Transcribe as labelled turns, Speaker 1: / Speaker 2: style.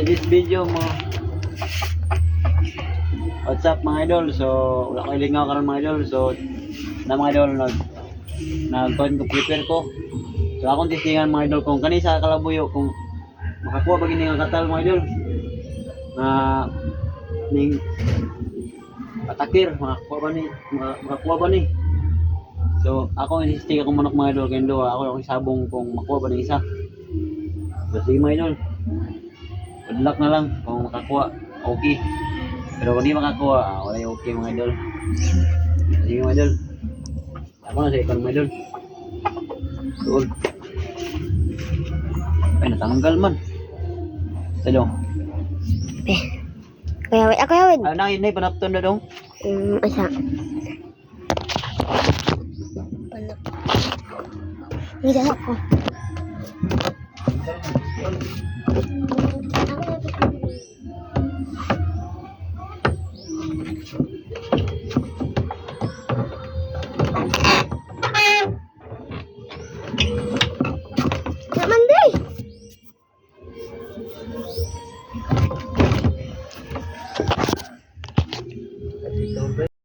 Speaker 1: this video mga what's up mga idol. So wala ko ilingaw karon mga idol. So na mga idol nag-point ko prepare ko. So akong titingan mga idol kung kani sa kalabuyo kung makakuha ba gini nga katal mga idol na ning patakir makakuha ba ni. So ako insistig akong manok mga idol kendo ako yung sabong kung makuha ba ni isa. So sige mga idol, good luck na lang kung makakuha okay, pero kung di makakuha wala yung okay mga idol. Sige mga idol, ako na sa ikon mga idol. Doon ay natanggal man tadong
Speaker 2: Kaya wait, ako yawid.
Speaker 1: na inay panapton na dong.
Speaker 2: Asa. Ini dah ako. Nak mandi.